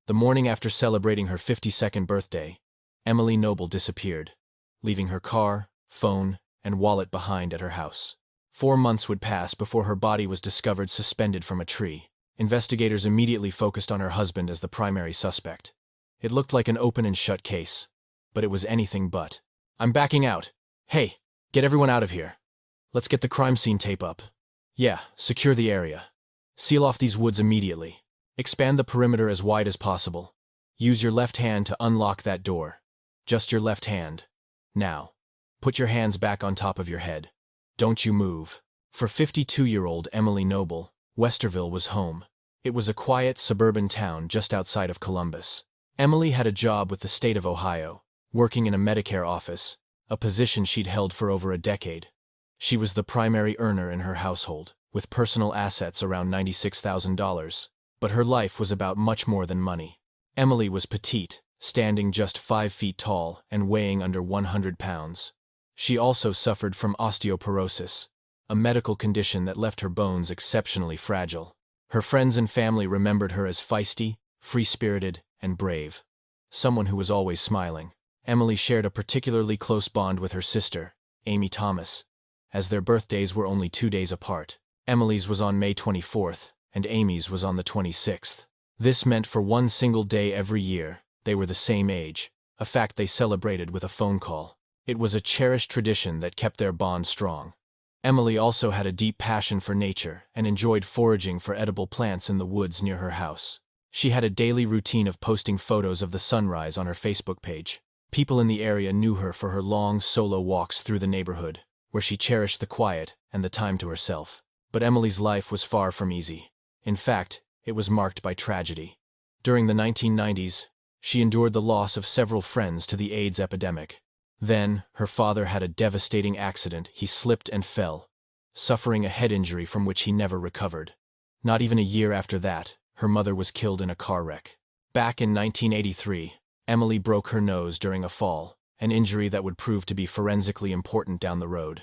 The morning after celebrating her 52nd birthday, Emily Noble disappeared, leaving her car, phone, and wallet behind at her house. 4 months would pass before her body was discovered suspended from a tree. Investigators immediately focused on her husband as the primary suspect. It looked like an open and shut case, but it was anything but. "I'm backing out. Hey, get everyone out of here. Let's get the crime scene tape up. Yeah, secure the area. Seal off these woods immediately. Expand the perimeter as wide as possible. Use your left hand to unlock that door. Just your left hand. Now, put your hands back on top of your head. Don't you move." For 52-year-old Emily Noble, Westerville was home. It was a quiet, suburban town just outside of Columbus. Emily had a job with the state of Ohio, working in a Medicare office, a position she'd held for over a decade. She was the primary earner in her household, with personal assets around $96,000. But her life was about much more than money. Emily was petite, standing just 5 feet tall and weighing under 100 pounds. She also suffered from osteoporosis, a medical condition that left her bones exceptionally fragile. Her friends and family remembered her as feisty, free-spirited, and brave. Someone who was always smiling. Emily shared a particularly close bond with her sister, Amy Thomas, as their birthdays were only 2 days apart. Emily's was on May 24th, and Amy's was on the 26th. This meant for one single day every year, they were the same age, a fact they celebrated with a phone call. It was a cherished tradition that kept their bond strong. Emily also had a deep passion for nature and enjoyed foraging for edible plants in the woods near her house. She had a daily routine of posting photos of the sunrise on her Facebook page. People in the area knew her for her long, solo walks through the neighborhood, where she cherished the quiet and the time to herself. But Emily's life was far from easy. In fact, it was marked by tragedy. During the 1990s, she endured the loss of several friends to the AIDS epidemic. Then, her father had a devastating accident. He slipped and fell, suffering a head injury from which he never recovered. Not even a year after that, her mother was killed in a car wreck. Back in 1983, Emily broke her nose during a fall, an injury that would prove to be forensically important down the road.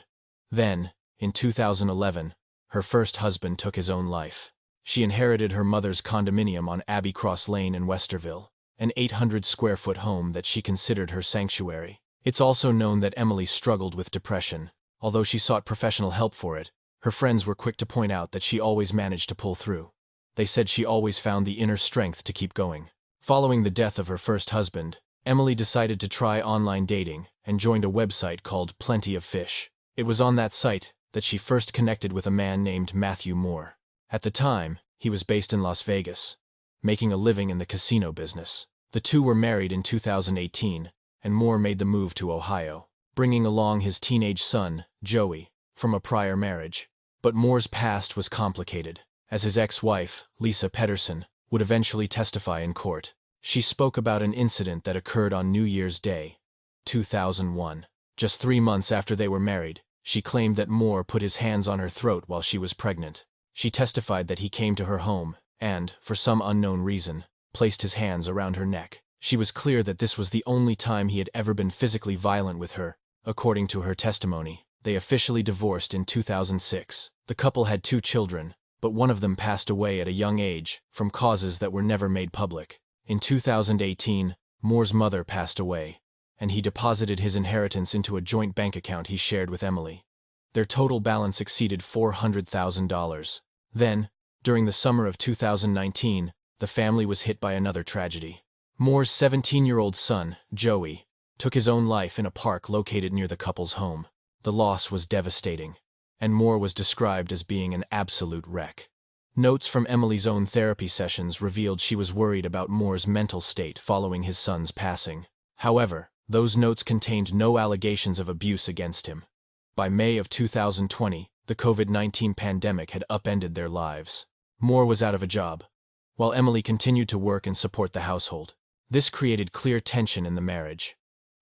Then, in 2011, her first husband took his own life. She inherited her mother's condominium on Abbey Cross Lane in Westerville, an 800-square-foot home that she considered her sanctuary. It's also known that Emily struggled with depression. Although she sought professional help for it, her friends were quick to point out that she always managed to pull through. They said she always found the inner strength to keep going. Following the death of her first husband, Emily decided to try online dating and joined a website called Plenty of Fish. It was on that site that she first connected with a man named Matthew Moore. At the time, he was based in Las Vegas, making a living in the casino business. The two were married in 2018, and Moore made the move to Ohio, bringing along his teenage son, Joey, from a prior marriage. But Moore's past was complicated, as his ex-wife, Lisa Pedersen, would eventually testify in court. She spoke about an incident that occurred on New Year's Day, 2001. Just 3 months after they were married, she claimed that Moore put his hands on her throat while she was pregnant. She testified that he came to her home and, for some unknown reason, placed his hands around her neck. She was clear that this was the only time he had ever been physically violent with her. According to her testimony, they officially divorced in 2006. The couple had 2 children, but one of them passed away at a young age from causes that were never made public. In 2018, Moore's mother passed away, and he deposited his inheritance into a joint bank account he shared with Emily. Their total balance exceeded $400,000. Then, during the summer of 2019, the family was hit by another tragedy. Moore's 17-year-old son, Joey, took his own life in a park located near the couple's home. The loss was devastating, and Moore was described as being an absolute wreck. Notes from Emily's own therapy sessions revealed she was worried about Moore's mental state following his son's passing. However, those notes contained no allegations of abuse against him. By May of 2020, the COVID-19 pandemic had upended their lives. Moore was out of a job, while Emily continued to work and support the household. This created clear tension in the marriage.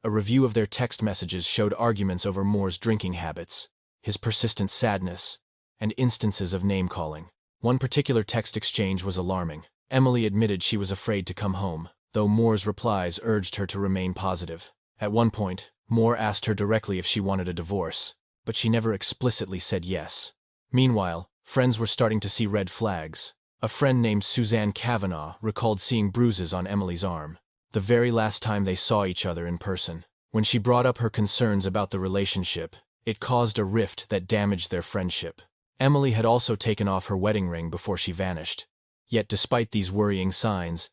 A review of their text messages showed arguments over Moore's drinking habits, his persistent sadness, and instances of name-calling. One particular text exchange was alarming. Emily admitted she was afraid to come home, though Moore's replies urged her to remain positive. At one point, Moore asked her directly if she wanted a divorce, but she never explicitly said yes. Meanwhile, friends were starting to see red flags. A friend named Suzanne Kavanaugh recalled seeing bruises on Emily's arm, the very last time they saw each other in person. When she brought up her concerns about the relationship, it caused a rift that damaged their friendship. Emily had also taken off her wedding ring before she vanished. Yet despite these worrying signs,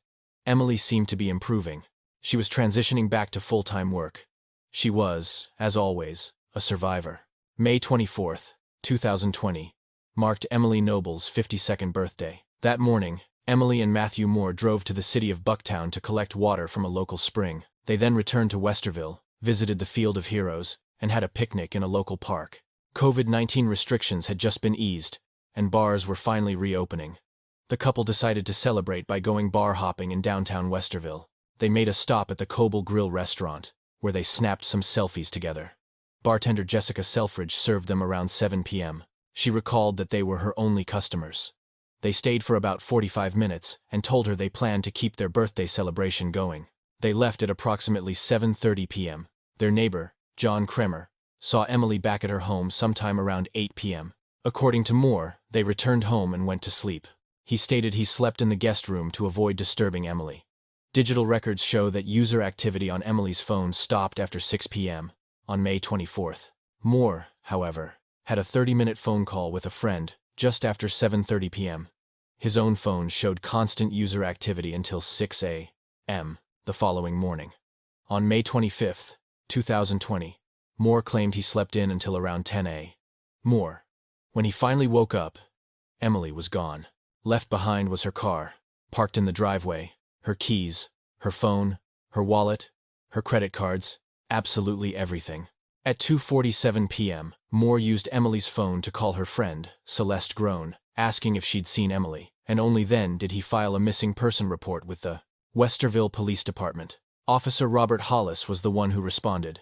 Emily seemed to be improving. She was transitioning back to full-time work. She was, as always, a survivor. May 24, 2020, marked Emily Noble's 52nd birthday. That morning, Emily and Matthew Moore drove to the city of Bucktown to collect water from a local spring. They then returned to Westerville, visited the Field of Heroes, and had a picnic in a local park. COVID-19 restrictions had just been eased, and bars were finally reopening. The couple decided to celebrate by going bar hopping in downtown Westerville. They made a stop at the Coble Grill restaurant, where they snapped some selfies together. Bartender Jessica Selfridge served them around 7 p.m. She recalled that they were her only customers. They stayed for about 45 minutes and told her they planned to keep their birthday celebration going. They left at approximately 7:30 p.m. Their neighbor, John Kremer, saw Emily back at her home sometime around 8 p.m. According to Moore, they returned home and went to sleep. He stated he slept in the guest room to avoid disturbing Emily. Digital records show that user activity on Emily's phone stopped after 6 p.m. on May 24th. Moore, however, had a 30-minute phone call with a friend just after 7:30 p.m. His own phone showed constant user activity until 6 a.m. the following morning. On May 25, 2020, Moore claimed he slept in until around 10 a.m. When he finally woke up, Emily was gone. Left behind was her car, parked in the driveway, her keys, her phone, her wallet, her credit cards, absolutely everything. At 2:47 p.m., Moore used Emily's phone to call her friend, Celeste Groen, asking if she'd seen Emily, and only then did he file a missing person report with the Westerville Police Department. Officer Robert Hollis was the one who responded.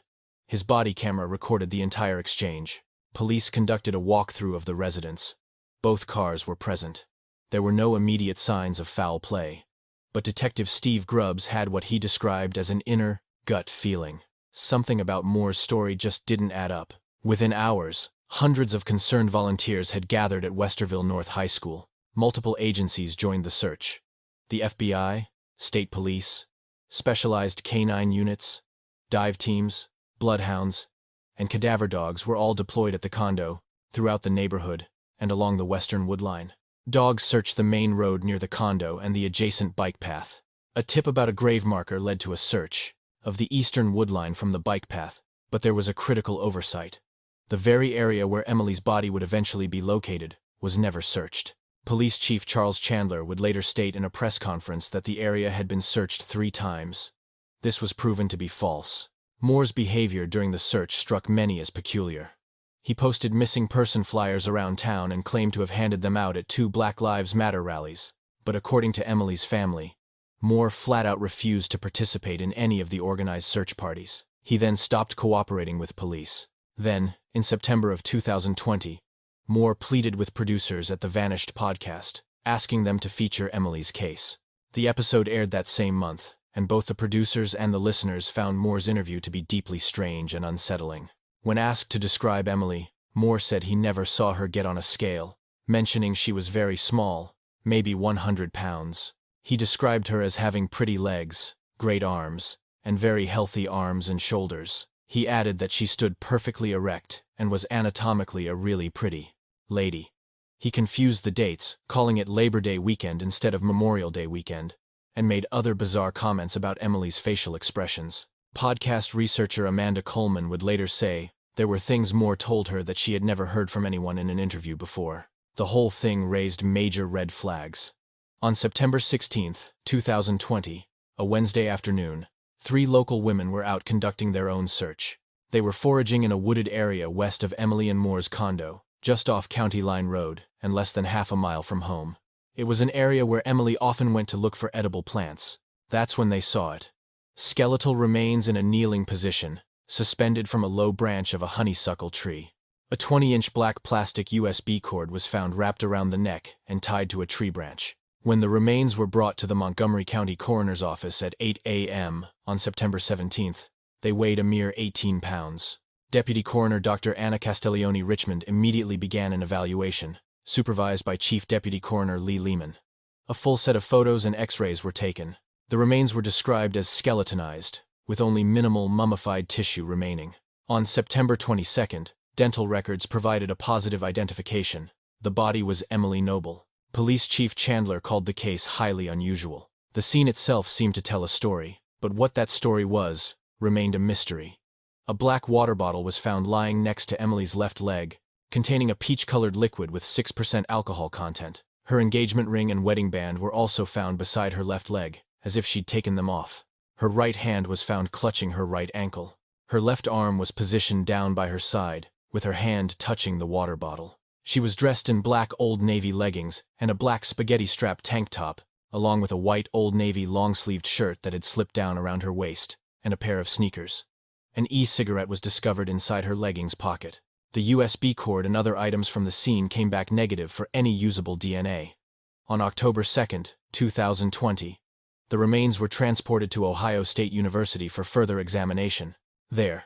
His body camera recorded the entire exchange. Police conducted a walkthrough of the residence. Both cars were present. There were no immediate signs of foul play, but Detective Steve Grubbs had what he described as an inner, gut feeling. Something about Moore's story just didn't add up. Within hours, hundreds of concerned volunteers had gathered at Westerville North High School. Multiple agencies joined the search. The FBI, state police, specialized canine units, dive teams, bloodhounds, and cadaver dogs were all deployed at the condo, throughout the neighborhood, and along the western woodline. Dogs searched the main road near the condo and the adjacent bike path. A tip about a grave marker led to a search of the eastern woodline from the bike path, but there was a critical oversight. The very area where Emily's body would eventually be located was never searched. Police Chief Charles Chandler would later state in a press conference that the area had been searched 3 times. This was proven to be false. Moore's behavior during the search struck many as peculiar. He posted missing person flyers around town and claimed to have handed them out at 2 Black Lives Matter rallies, but according to Emily's family, Moore flat-out refused to participate in any of the organized search parties. He then stopped cooperating with police. Then, in September of 2020, Moore pleaded with producers at the Vanished podcast, asking them to feature Emily's case. The episode aired that same month, and both the producers and the listeners found Moore's interview to be deeply strange and unsettling. When asked to describe Emily, Moore said he never saw her get on a scale, mentioning she was very small, maybe 100 pounds. He described her as having pretty legs, great arms, and very healthy arms and shoulders. He added that she stood perfectly erect and was anatomically a really pretty lady. He confused the dates, calling it Labor Day weekend instead of Memorial Day weekend, and made other bizarre comments about Emily's facial expressions. Podcast researcher Amanda Coleman would later say there were things Moore told her that she had never heard from anyone in an interview before. The whole thing raised major red flags. On September 16, 2020, a Wednesday afternoon, 3 local women were out conducting their own search. They were foraging in a wooded area west of Emily and Moore's condo, just off County Line Road, and less than half a mile from home. It was an area where Emily often went to look for edible plants. That's when they saw it. Skeletal remains in a kneeling position, suspended from a low branch of a honeysuckle tree. A 20-inch black plastic USB cord was found wrapped around the neck and tied to a tree branch. When the remains were brought to the Montgomery County Coroner's Office at 8 a.m. on September 17, they weighed a mere 18 pounds. Deputy Coroner Dr. Anna Castiglione Richmond immediately began an evaluation, supervised by Chief Deputy Coroner Lee Lehman. A full set of photos and X-rays were taken. The remains were described as skeletonized, with only minimal mummified tissue remaining. On September 22, dental records provided a positive identification. The body was Emily Noble. Police Chief Chandler called the case highly unusual. The scene itself seemed to tell a story, but what that story was remained a mystery. A black water bottle was found lying next to Emily's left leg, containing a peach-colored liquid with 6% alcohol content. Her engagement ring and wedding band were also found beside her left leg, as if she'd taken them off. Her right hand was found clutching her right ankle. Her left arm was positioned down by her side, with her hand touching the water bottle. She was dressed in black Old Navy leggings and a black spaghetti-strap tank top, along with a white Old Navy long-sleeved shirt that had slipped down around her waist, and a pair of sneakers. An e-cigarette was discovered inside her leggings pocket. The USB cord and other items from the scene came back negative for any usable DNA. On October 2, 2020, the remains were transported to Ohio State University for further examination. There,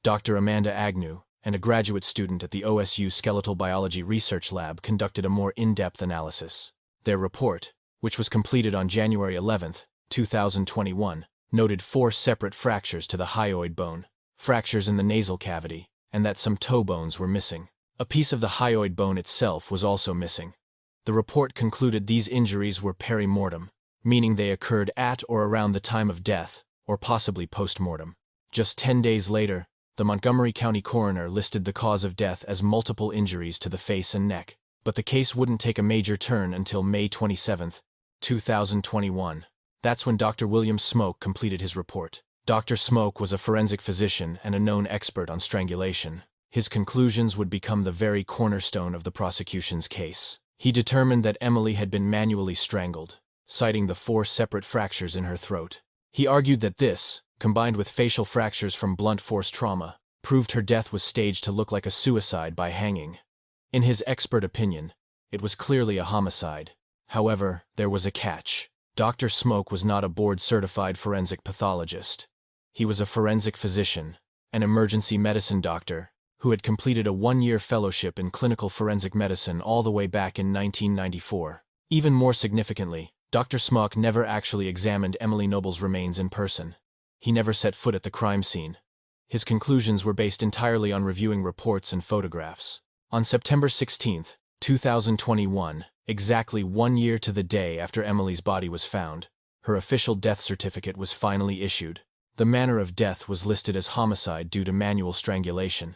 Dr. Amanda Agnew, and a graduate student at the OSU Skeletal Biology Research Lab conducted a more in-depth analysis. Their report, which was completed on January 11, 2021, noted 4 separate fractures to the hyoid bone, fractures in the nasal cavity, and that some toe bones were missing. A piece of the hyoid bone itself was also missing. The report concluded these injuries were perimortem, meaning they occurred at or around the time of death, or possibly post-mortem. Just 10 days later, the Montgomery County coroner listed the cause of death as multiple injuries to the face and neck, but the case wouldn't take a major turn until May 27, 2021. That's when Dr. William Smoke completed his report. Dr. Smoke was a forensic physician and a known expert on strangulation. His conclusions would become the very cornerstone of the prosecution's case. He determined that Emily had been manually strangled, citing the 4 separate fractures in her throat. He argued that this, combined with facial fractures from blunt force trauma, proved her death was staged to look like a suicide by hanging. In his expert opinion, it was clearly a homicide. However, there was a catch. Dr. Smoke was not a board-certified forensic pathologist. He was a forensic physician, an emergency medicine doctor, who had completed a 1-year fellowship in clinical forensic medicine all the way back in 1994. Even more significantly, Dr. Smoke never actually examined Emily Noble's remains in person. He never set foot at the crime scene. His conclusions were based entirely on reviewing reports and photographs. On September 16, 2021, exactly 1 year to the day after Emily's body was found, her official death certificate was finally issued. The manner of death was listed as homicide due to manual strangulation.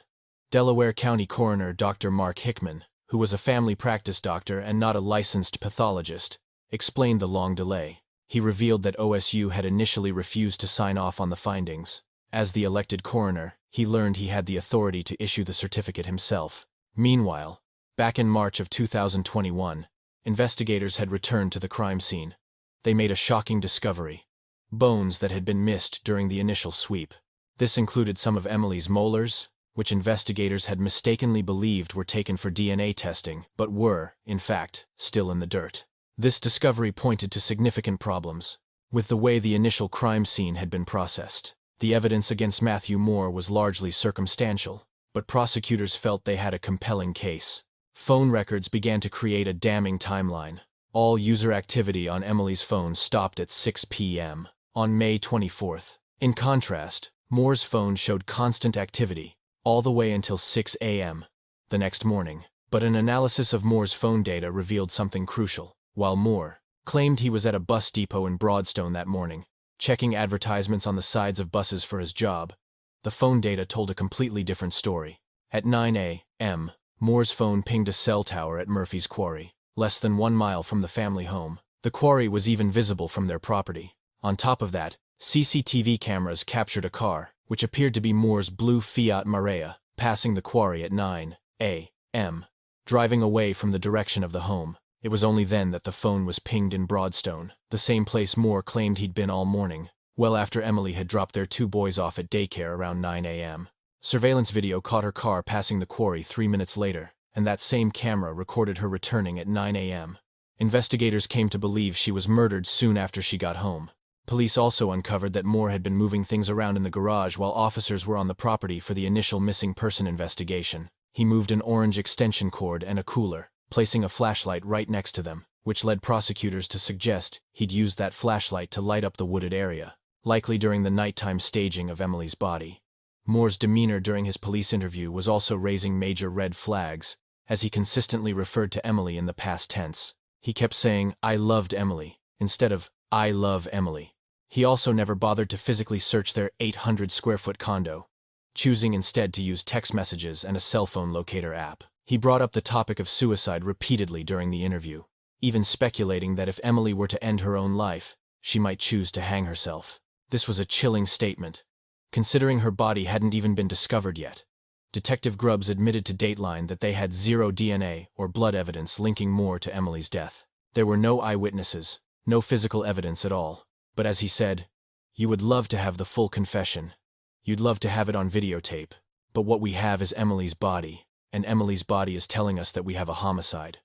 Delaware County Coroner Dr. Mark Hickman, who was a family practice doctor and not a licensed pathologist, explained the long delay. He revealed that OSU had initially refused to sign off on the findings. As the elected coroner, he learned he had the authority to issue the certificate himself. Meanwhile, back in March of 2021, investigators had returned to the crime scene. They made a shocking discovery: bones that had been missed during the initial sweep. This included some of Emily's molars, which investigators had mistakenly believed were taken for DNA testing, but were, in fact, still in the dirt. This discovery pointed to significant problems with the way the initial crime scene had been processed. The evidence against Matthew Moore was largely circumstantial, but prosecutors felt they had a compelling case. Phone records began to create a damning timeline. All user activity on Emily's phone stopped at 6 p.m. on May 24. In contrast, Moore's phone showed constant activity, all the way until 6 a.m. the next morning. But an analysis of Moore's phone data revealed something crucial. While Moore claimed he was at a bus depot in Broadstone that morning, checking advertisements on the sides of buses for his job, the phone data told a completely different story. At 9 a.m., Moore's phone pinged a cell tower at Murphy's Quarry, less than 1 mile from the family home. The quarry was even visible from their property. On top of that, CCTV cameras captured a car, which appeared to be Moore's blue Fiat Marea, passing the quarry at 9 a.m., driving away from the direction of the home. It was only then that the phone was pinged in Broadstone, the same place Moore claimed he'd been all morning, well after Emily had dropped their 2 boys off at daycare around 9 a.m. Surveillance video caught her car passing the quarry 3 minutes later, and that same camera recorded her returning at 9 a.m. Investigators came to believe she was murdered soon after she got home. Police also uncovered that Moore had been moving things around in the garage while officers were on the property for the initial missing person investigation. He moved an orange extension cord and a cooler, placing a flashlight right next to them. which led prosecutors to suggest he'd used that flashlight to light up the wooded area, likely during the nighttime staging of Emily's body. Moore's demeanor during his police interview was also raising major red flags, as he consistently referred to Emily in the past tense. He kept saying, "I loved Emily," instead of, "I love Emily." He also never bothered to physically search their 800-square-foot condo, choosing instead to use text messages and a cell phone locator app. He brought up the topic of suicide repeatedly during the interview, even speculating that if Emily were to end her own life, she might choose to hang herself. This was a chilling statement, considering her body hadn't even been discovered yet. Detective Grubbs admitted to Dateline that they had zero DNA or blood evidence linking Moore to Emily's death. There were no eyewitnesses, no physical evidence at all. But as he said, "You would love to have the full confession. You'd love to have it on videotape. But what we have is Emily's body, and Emily's body is telling us that we have a homicide."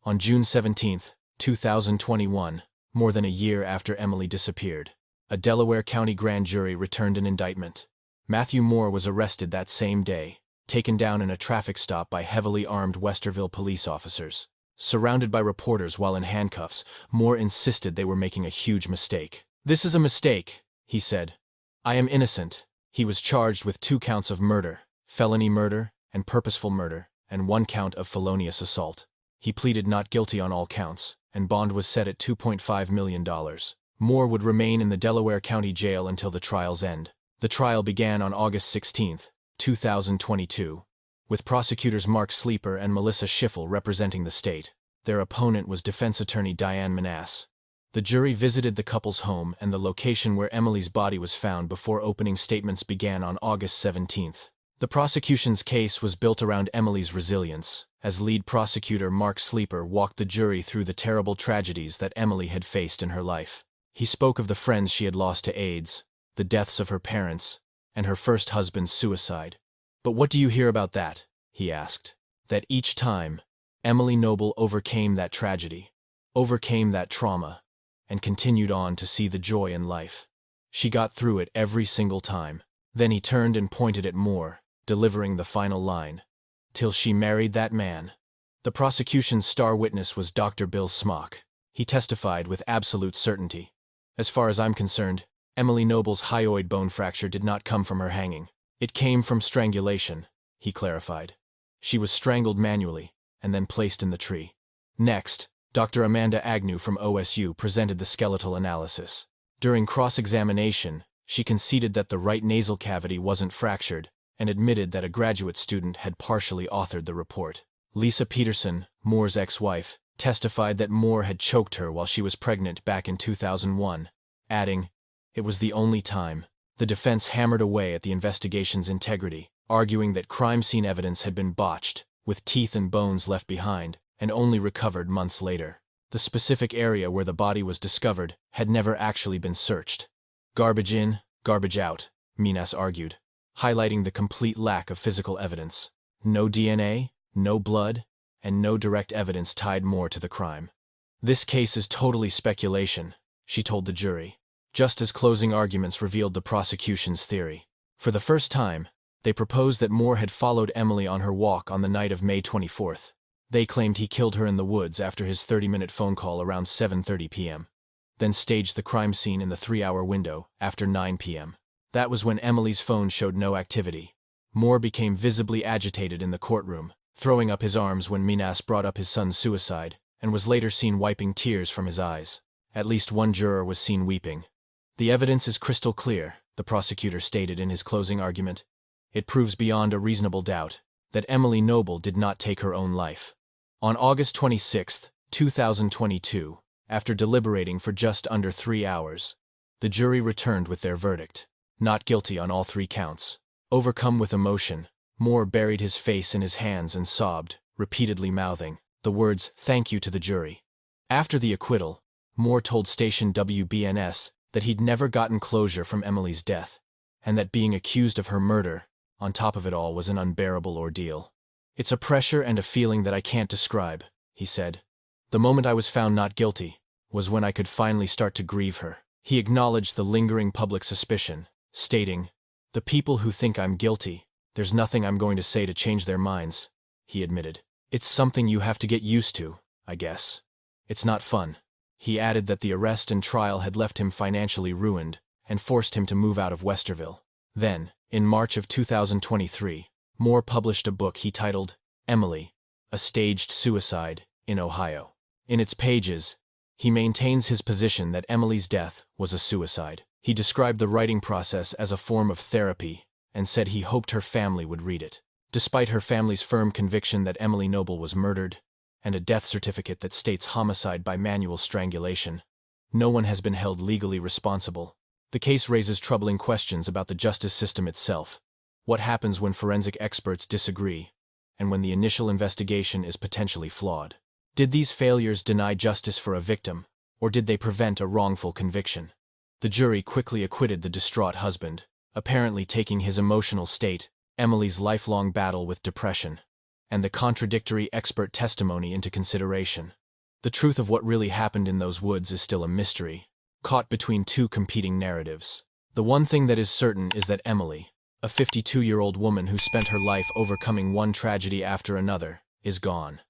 On June 17, 2021, more than a year after Emily disappeared, a Delaware County grand jury returned an indictment. Matthew Moore was arrested that same day, taken down in a traffic stop by heavily armed Westerville police officers. Surrounded by reporters while in handcuffs, Moore insisted they were making a huge mistake. "This is a mistake," he said. "I am innocent." He was charged with 2 counts of murder, felony murder, and purposeful murder, and 1 count of felonious assault. He pleaded not guilty on all counts, and bond was set at $2.5 million. Moore would remain in the Delaware County Jail until the trial's end. The trial began on August 16, 2022, with prosecutors Mark Sleeper and Melissa Schiffel representing the state. Their opponent was defense attorney Diane Manasse. The jury visited the couple's home and the location where Emily's body was found before opening statements began on August 17. The prosecution's case was built around Emily's resilience, as lead prosecutor Mark Sleeper walked the jury through the terrible tragedies that Emily had faced in her life. He spoke of the friends she had lost to AIDS, the deaths of her parents, and her first husband's suicide. "But what do you hear about that?" he asked. That each time, Emily Noble overcame that tragedy, overcame that trauma, and continued on to see the joy in life. She got through it every single time. Then he turned and pointed at Moore, delivering the final line, "Till she married that man." The prosecution's star witness was Dr. Bill Smock. He testified with absolute certainty. "As far as I'm concerned, Emily Noble's hyoid bone fracture did not come from her hanging. It came from strangulation," he clarified. "She was strangled manually, and then placed in the tree." Next, Dr. Amanda Agnew from OSU presented the skeletal analysis. During cross-examination, she conceded that the right nasal cavity wasn't fractured and admitted that a graduate student had partially authored the report. Lisa Peterson, Moore's ex-wife, testified that Moore had choked her while she was pregnant back in 2001, adding, "It was the only time." The defense hammered away at the investigation's integrity, arguing that crime scene evidence had been botched, with teeth and bones left behind, and only recovered months later. The specific area where the body was discovered had never actually been searched. "Garbage in, garbage out," Minas argued, highlighting the complete lack of physical evidence. No DNA, no blood, and no direct evidence tied Moore to the crime. "This case is totally speculation," she told the jury, just as closing arguments revealed the prosecution's theory. For the first time, they proposed that Moore had followed Emily on her walk on the night of May 24th. They claimed he killed her in the woods after his 30-minute phone call around 7:30 p.m., then staged the crime scene in the 3-hour window after 9 p.m. That was when Emily's phone showed no activity. Moore became visibly agitated in the courtroom, throwing up his arms when Minas brought up his son's suicide, and was later seen wiping tears from his eyes. At least one juror was seen weeping. "The evidence is crystal clear," the prosecutor stated in his closing argument. "It proves beyond a reasonable doubt that Emily Noble did not take her own life." On August 26, 2022, after deliberating for just under 3 hours, the jury returned with their verdict: not guilty on all 3 counts. Overcome with emotion, Moore buried his face in his hands and sobbed, repeatedly mouthing the words, "Thank you," to the jury. After the acquittal, Moore told station WBNS that he'd never gotten closure from Emily's death, and that being accused of her murder, on top of it all, was an unbearable ordeal. "It's a pressure and a feeling that I can't describe," he said. "The moment I was found not guilty was when I could finally start to grieve her." He acknowledged the lingering public suspicion, stating, "The people who think I'm guilty, there's nothing I'm going to say to change their minds," he admitted. "It's something you have to get used to, I guess." It's not fun. He added that the arrest and trial had left him financially ruined and forced him to move out of Westerville. Then, in March of 2023, Moore published a book he titled Emily, a Staged Suicide in Ohio. In its pages, he maintains his position that Emily's death was a suicide. He described the writing process as a form of therapy and said he hoped her family would read it. Despite her family's firm conviction that Emily Noble was murdered, and a death certificate that states homicide by manual strangulation, no one has been held legally responsible. The case raises troubling questions about the justice system itself. What happens when forensic experts disagree, and when the initial investigation is potentially flawed? Did these failures deny justice for a victim, or did they prevent a wrongful conviction? The jury quickly acquitted the distraught husband, apparently taking his emotional state, Emily's lifelong battle with depression, and the contradictory expert testimony into consideration. The truth of what really happened in those woods is still a mystery, caught between two competing narratives. The one thing that is certain is that Emily, a 52-year-old woman who spent her life overcoming one tragedy after another, is gone.